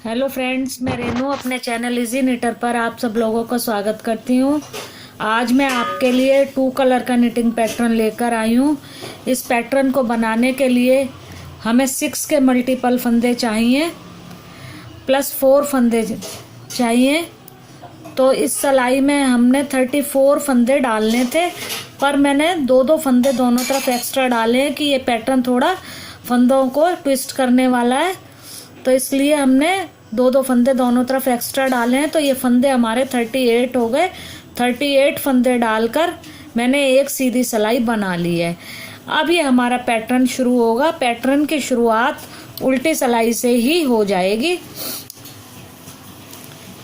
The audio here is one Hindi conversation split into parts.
हेलो फ्रेंड्स, मैं रेनू अपने चैनल इजी निटर पर आप सब लोगों का स्वागत करती हूँ। आज मैं आपके लिए 2 कलर का निटिंग पैटर्न लेकर आई हूँ। इस पैटर्न को बनाने के लिए हमें 6 के मल्टीपल फंदे चाहिए प्लस 4 फंदे चाहिए। तो इस सिलाई में हमने 34 फंदे डालने थे, पर मैंने दो फंदे दोनों तरफ एक्स्ट्रा डाले हैं कि ये पैटर्न थोड़ा फंदों को ट्विस्ट करने वाला है, तो इसलिए हमने दो फंदे दोनों तरफ एक्स्ट्रा डाले हैं। तो ये फंदे हमारे 38 हो गए। 38 फंदे डालकर मैंने एक सीधी सिलाई बना ली है। अब ये हमारा पैटर्न शुरू होगा। पैटर्न की शुरुआत उल्टी सिलाई से ही हो जाएगी।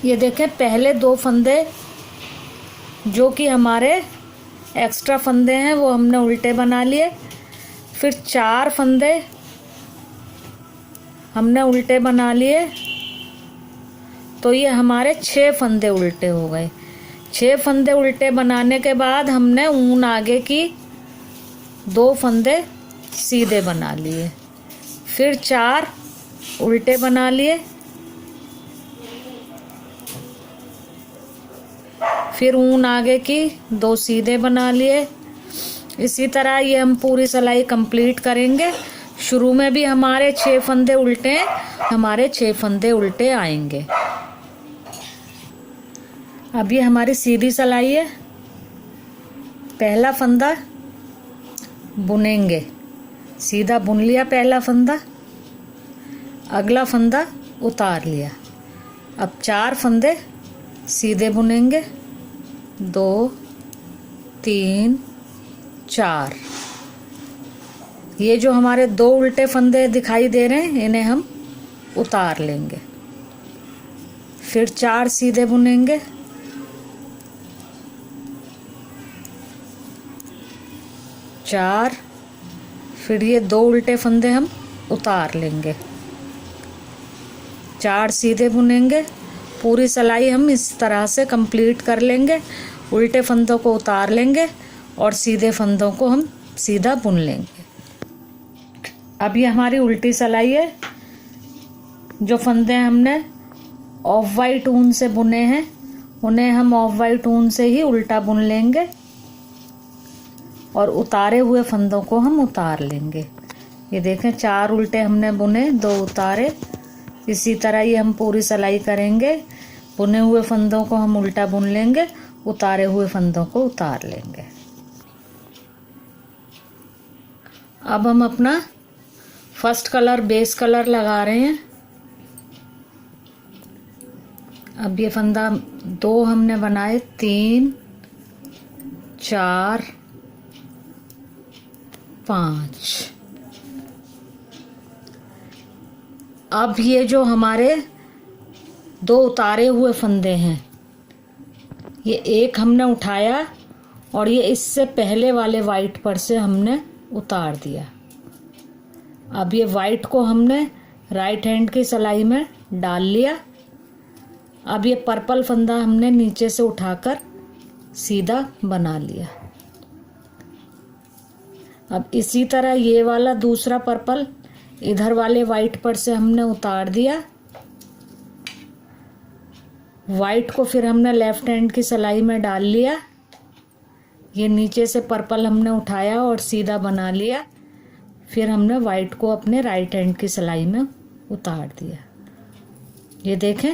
ये देखें, पहले 2 फंदे जो कि हमारे एक्स्ट्रा फंदे हैं वो हमने उल्टे बना लिए। फिर 4 फंदे हमने उल्टे बना लिए, तो ये हमारे 6 फंदे उल्टे हो गए। 6 फंदे उल्टे बनाने के बाद हमने ऊन आगे की 2 फंदे सीधे बना लिए। फिर 4 उल्टे बना लिए। फिर ऊन आगे की 2 सीधे बना लिए। इसी तरह ये हम पूरी सिलाई कंप्लीट करेंगे। शुरू में भी हमारे 6 फंदे उल्टे हैं, हमारे 6 फंदे उल्टे आएंगे। अब ये हमारी सीधी सिलाई है। पहला फंदा बुनेंगे, सीधा बुन लिया पहला फंदा, अगला फंदा उतार लिया। अब 4 फंदे सीधे बुनेंगे, 2 3 4। ये जो हमारे 2 उल्टे फंदे दिखाई दे रहे हैं इन्हें हम उतार लेंगे। फिर 4 सीधे बुनेंगे, 4। फिर ये 2 उल्टे फंदे हम उतार लेंगे, 4 सीधे बुनेंगे। पूरी सिलाई हम इस तरह से कंप्लीट कर लेंगे। उल्टे फंदों को उतार लेंगे और सीधे फंदों को हम सीधा बुन लेंगे। अब ये हमारी उल्टी सिलाई है। जो फंदे हमने ऑफ वाइट ऊन से बुने हैं उन्हें हम ऑफ वाइट ऊन से ही उल्टा बुन लेंगे और उतारे हुए फंदों को हम उतार लेंगे। ये देखें, 4 उल्टे हमने बुने, 2 उतारे। इसी तरह ये हम पूरी सिलाई करेंगे। बुने हुए फंदों को हम उल्टा बुन लेंगे, उतारे हुए फंदों को उतार लेंगे। अब हम अपना फर्स्ट कलर बेस कलर लगा रहे हैं। अब ये फंदा 2 हमने बनाए, 3 4 5। अब ये जो हमारे 2 उतारे हुए फंदे हैं, ये एक हमने उठाया और ये इससे पहले वाले वाइट पर से हमने उतार दिया। अब ये वाइट को हमने राइट हैंड की सिलाई में डाल लिया। अब ये पर्पल फंदा हमने नीचे से उठाकर सीधा बना लिया। अब इसी तरह ये वाला दूसरा पर्पल इधर वाले वाइट पर से हमने उतार दिया। वाइट को फिर हमने लेफ्ट हैंड की सिलाई में डाल लिया। ये नीचे से पर्पल हमने उठाया और सीधा बना लिया। फिर हमने वाइट को अपने राइट हैंड की सिलाई में उतार दिया। ये देखें,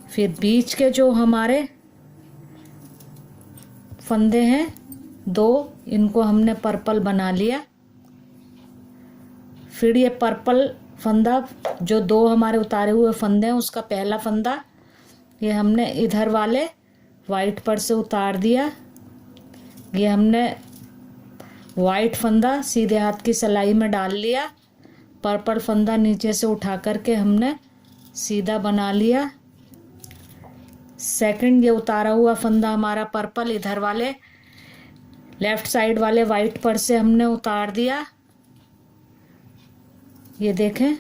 फिर बीच के जो हमारे फंदे हैं 2, इनको हमने पर्पल बना लिया। फिर ये पर्पल फंदा जो 2 हमारे उतारे हुए फंदे हैं उसका पहला फंदा ये हमने इधर वाले वाइट पर से उतार दिया। ये हमने वाइट फंदा सीधे हाथ की सिलाई में डाल लिया। पर्पल फंदा नीचे से उठा करके हमने सीधा बना लिया। सेकंड ये उतारा हुआ फंदा हमारा पर्पल इधर वाले लेफ्ट साइड वाले वाइट पर से हमने उतार दिया। ये देखें,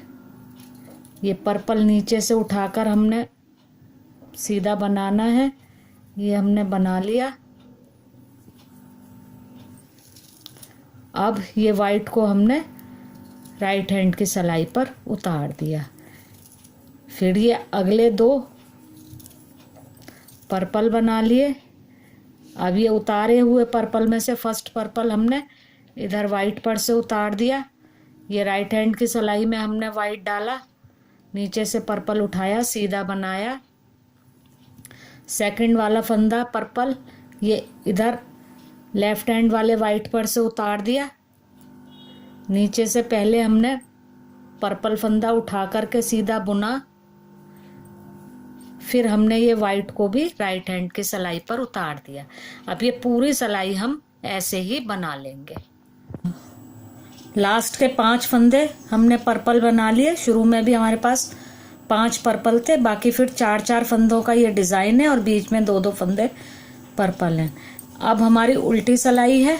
ये पर्पल नीचे से उठाकर हमने सीधा बनाना है। ये हमने बना लिया। अब ये वाइट को हमने राइट हैंड की सिलाई पर उतार दिया। फिर ये अगले 2 पर्पल बना लिए। अब ये उतारे हुए पर्पल में से फर्स्ट पर्पल हमने इधर वाइट पर से उतार दिया। ये राइट हैंड की सिलाई में हमने वाइट डाला, नीचे से पर्पल उठाया, सीधा बनाया। सेकंड वाला फंदा पर्पल ये इधर लेफ्ट हैंड वाले वाइट पर से उतार दिया। नीचे से पहले हमने पर्पल फंदा उठा करके सीधा बुना, फिर हमने ये वाइट को भी राइट हैंड की सिलाई पर उतार दिया। अब ये पूरी सिलाई हम ऐसे ही बना लेंगे। लास्ट के 5 फंदे हमने पर्पल बना लिए। शुरू में भी हमारे पास 5 पर्पल थे, बाकी फिर 4-4 फंदों का ये डिज़ाइन है और बीच में 2-2 फंदे पर्पल हैं। अब हमारी उल्टी सिलाई है।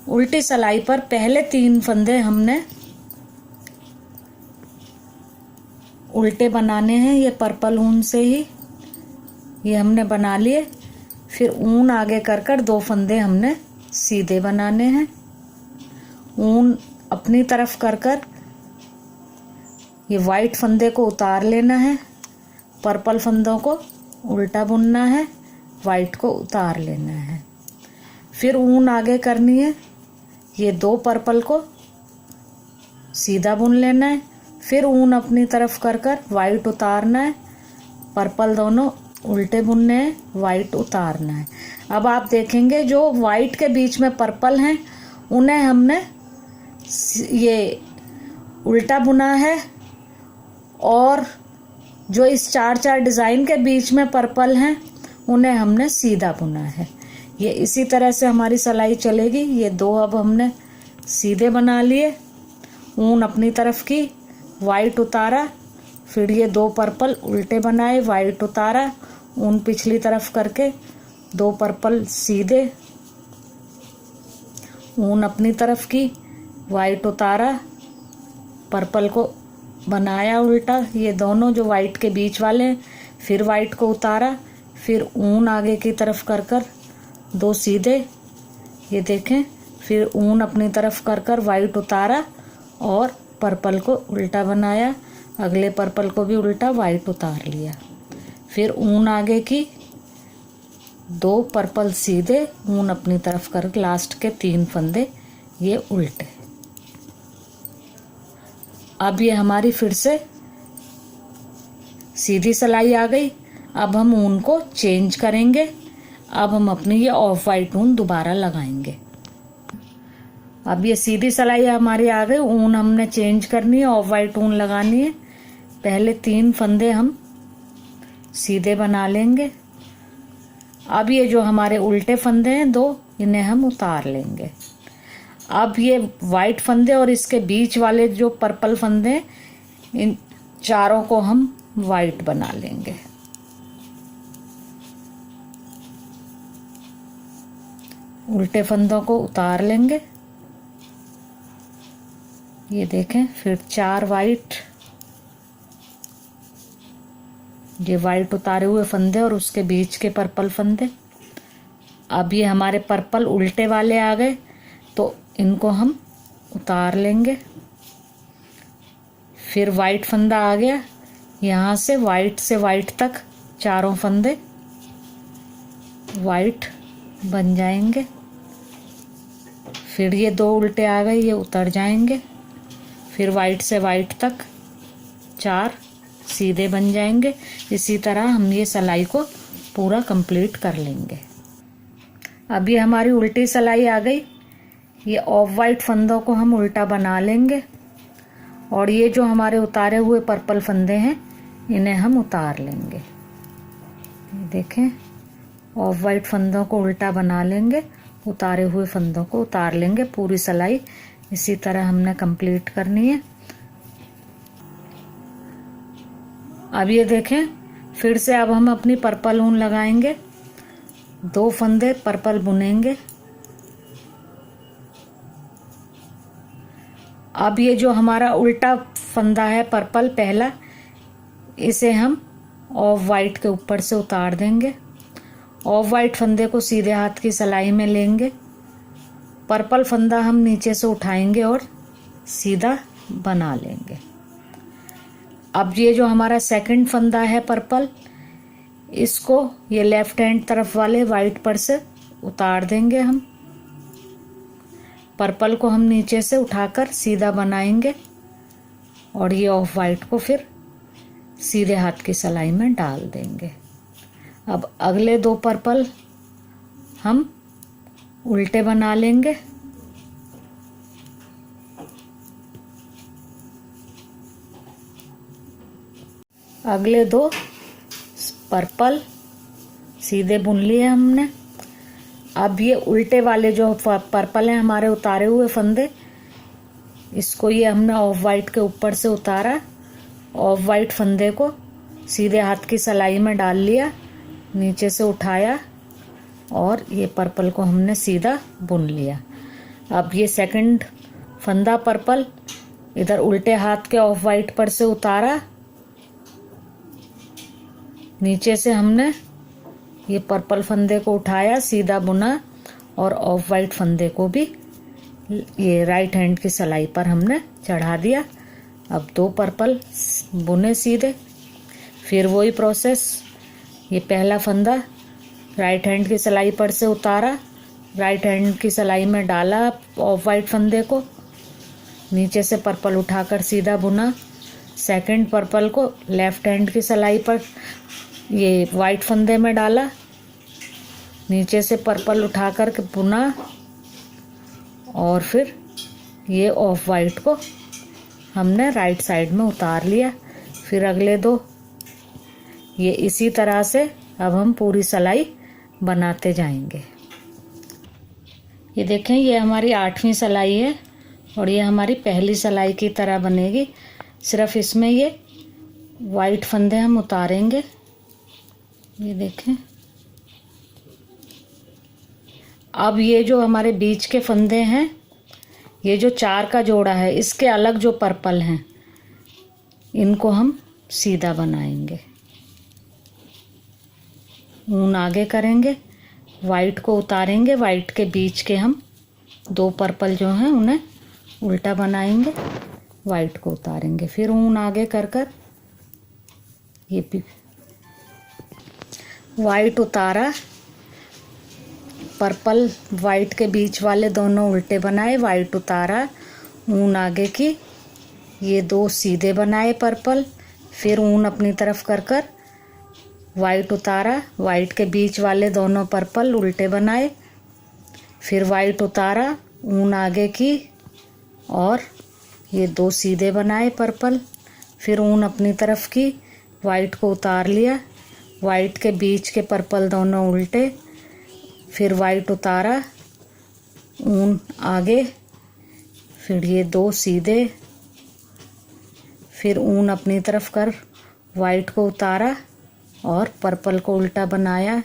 उल्टी सिलाई पर पहले 3 फंदे हमने उल्टे बनाने हैं। ये पर्पल ऊन से ही ये हमने बना लिए। फिर ऊन आगे कर 2 फंदे हमने सीधे बनाने हैं। ऊन अपनी तरफ कर ये वाइट फंदे को उतार लेना है, पर्पल फंदों को उल्टा बुनना है, वाइट को उतार लेना है। फिर ऊन आगे करनी है, ये 2 पर्पल को सीधा बुन लेना है। फिर ऊन अपनी तरफ कर वाइट उतारना है, पर्पल दोनों उल्टे बुनने हैं, वाइट उतारना है। अब आप देखेंगे जो वाइट के बीच में पर्पल हैं उन्हें हमने ये उल्टा बुना है, और जो इस 4-4 डिज़ाइन के बीच में पर्पल हैं उन्हें हमने सीधा बुना है। ये इसी तरह से हमारी सिलाई चलेगी। ये 2 अब हमने सीधे बना लिए, ऊन अपनी तरफ की, वाइट उतारा, फिर ये 2 पर्पल उल्टे बनाए, वाइट उतारा, ऊन पिछली तरफ करके 2 पर्पल सीधे, ऊन अपनी तरफ की, वाइट उतारा, पर्पल को बनाया उल्टा, ये दोनों जो वाइट के बीच वाले हैं, फिर वाइट को उतारा, फिर ऊन आगे की तरफ कर 2 सीधे, ये देखें, फिर ऊन अपनी तरफ कर वाइट उतारा और पर्पल को उल्टा बनाया, अगले पर्पल को भी उल्टा, वाइट उतार लिया। फिर ऊन आगे की, 2 पर्पल सीधे, ऊन अपनी तरफ कर लास्ट के 3 फंदे ये उल्टे। अब ये हमारी फिर से सीधी सिलाई आ गई। अब हम ऊन को चेंज करेंगे। अब हम अपनी ये ऑफ वाइट ऊन दोबारा लगाएंगे। अब ये सीधी सिलाई हमारी आ गई, ऊन हमने चेंज करनी है, ऑफ वाइट ऊन लगानी है। पहले 3 फंदे हम सीधे बना लेंगे। अब ये जो हमारे उल्टे फंदे हैं 2, इन्हें हम उतार लेंगे। अब ये वाइट फंदे और इसके बीच वाले जो पर्पल फंदे हैं, इन चारों को हम वाइट बना लेंगे। उल्टे फंदों को उतार लेंगे, ये देखें, फिर 4 वाइट, ये वाइट उतारे हुए फंदे और उसके बीच के पर्पल फंदे। अब ये हमारे पर्पल उल्टे वाले आ गए तो इनको हम उतार लेंगे। फिर वाइट फंदा आ गया, यहाँ से वाइट तक चारों फंदे वाइट बन जाएंगे। फिर ये 2 उल्टे आ गए, ये उतर जाएंगे। फिर वाइट से वाइट तक 4 सीधे बन जाएंगे। इसी तरह हम ये सिलाई को पूरा कंप्लीट कर लेंगे। अब ये हमारी उल्टी सिलाई आ गई। ये ऑफ वाइट फंदों को हम उल्टा बना लेंगे और ये जो हमारे उतारे हुए पर्पल फंदे हैं इन्हें हम उतार लेंगे। देखें, ऑफ वाइट फंदों को उल्टा बना लेंगे, उतारे हुए फंदों को उतार लेंगे। पूरी सिलाई इसी तरह हमने कंप्लीट करनी है। अब ये देखें, फिर से अब हम अपनी पर्पल ऊन लगाएंगे, 2 फंदे पर्पल बुनेंगे। अब ये जो हमारा उल्टा फंदा है पर्पल पहला, इसे हम ऑफ वाइट के ऊपर से उतार देंगे। ऑफ वाइट फंदे को सीधे हाथ की सिलाई में लेंगे, पर्पल फंदा हम नीचे से उठाएंगे और सीधा बना लेंगे। अब ये जो हमारा सेकंड फंदा है पर्पल, इसको ये लेफ्ट हैंड तरफ वाले वाइट पर से उतार देंगे हम। पर्पल को हम नीचे से उठाकर सीधा बनाएंगे और ये ऑफ वाइट को फिर सीधे हाथ की सिलाई में डाल देंगे। अब अगले दो पर्पल हम उल्टे बना लेंगे। अगले दो पर्पल सीधे बुन लिए हमने। अब ये उल्टे वाले जो पर्पल हैं हमारे उतारे हुए फंदे, इसको ये हमने ऑफ वाइट के ऊपर से उतारा। ऑफ वाइट फंदे को सीधे हाथ की सिलाई में डाल लिया, नीचे से उठाया और ये पर्पल को हमने सीधा बुन लिया। अब ये सेकंड फंदा पर्पल इधर उल्टे हाथ के ऑफ वाइट पर से उतारा, नीचे से हमने ये पर्पल फंदे को उठाया, सीधा बुना और ऑफ वाइट फंदे को भी ये राइट हैंड की सिलाई पर हमने चढ़ा दिया। अब दो पर्पल बुने सीधे, फिर वही प्रोसेस। ये पहला फंदा राइट हैंड की सिलाई पर से उतारा, राइट हैंड की सिलाई में डाला ऑफ वाइट फंदे को, नीचे से पर्पल उठाकर सीधा बुना। सेकंड पर्पल को लेफ्ट हैंड की सिलाई पर ये वाइट फंदे में डाला, नीचे से पर्पल उठाकर के बुना और फिर ये ऑफ वाइट को हमने राइट साइड में उतार लिया। फिर अगले दो ये इसी तरह से अब हम पूरी सिलाई बनाते जाएंगे। ये देखें, ये हमारी 8वीं सिलाई है और ये हमारी पहली सिलाई की तरह बनेगी। सिर्फ इसमें ये वाइट फंदे हम उतारेंगे। ये देखें, अब ये जो हमारे बीच के फंदे हैं, ये जो 4 का जोड़ा है, इसके अलग जो पर्पल हैं इनको हम सीधा बनाएंगे। ऊन आगे करेंगे, वाइट को उतारेंगे, वाइट के बीच के हम दो पर्पल जो हैं उन्हें उल्टा बनाएंगे, वाइट को उतारेंगे, फिर ऊन आगे कर कर ये वाइट उतारा, पर्पल वाइट के बीच वाले दोनों उल्टे बनाए, वाइट उतारा, ऊन आगे की, ये दो सीधे बनाए पर्पल, फिर ऊन अपनी तरफ कर कर वाइट उतारा, वाइट के बीच वाले दोनों पर्पल उल्टे बनाए, फिर वाइट उतारा, ऊन आगे की और ये दो सीधे बनाए पर्पल, फिर ऊन अपनी तरफ की, वाइट को उतार लिया, वाइट के बीच के पर्पल दोनों उल्टे, फिर वाइट उतारा, ऊन आगे, फिर ये दो सीधे, फिर ऊन अपनी तरफ कर वाइट को उतारा और पर्पल को उल्टा बनाया,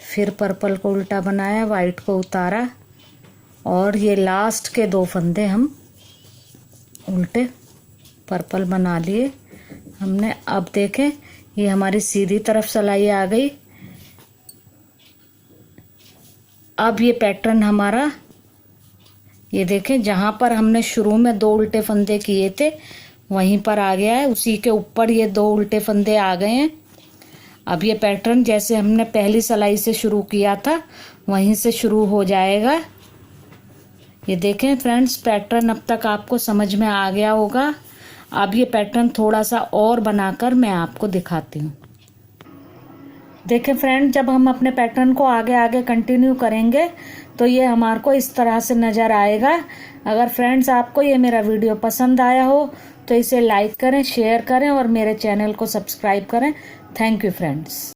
फिर पर्पल को उल्टा बनाया, वाइट को उतारा और ये लास्ट के दो फंदे हम उल्टे पर्पल बना लिए हमने। अब देखें, ये हमारी सीधी तरफ सिलाई आ गई। अब ये पैटर्न हमारा, ये देखें, जहाँ पर हमने शुरू में दो उल्टे फंदे किए थे वहीं पर आ गया है, उसी के ऊपर ये दो उल्टे फंदे आ गए हैं। अब ये पैटर्न जैसे हमने पहली सिलाई से शुरू किया था वहीं से शुरू हो जाएगा। ये देखें फ्रेंड्स, पैटर्न अब तक आपको समझ में आ गया होगा। अब ये पैटर्न थोड़ा सा और बनाकर मैं आपको दिखाती हूँ। देखें फ्रेंड, जब हम अपने पैटर्न को आगे आगे कंटिन्यू करेंगे तो ये हमारे को इस तरह से नज़र आएगा। अगर फ्रेंड्स आपको ये मेरा वीडियो पसंद आया हो तो इसे लाइक करें, शेयर करें और मेरे चैनल को सब्सक्राइब करें। Thank you friends.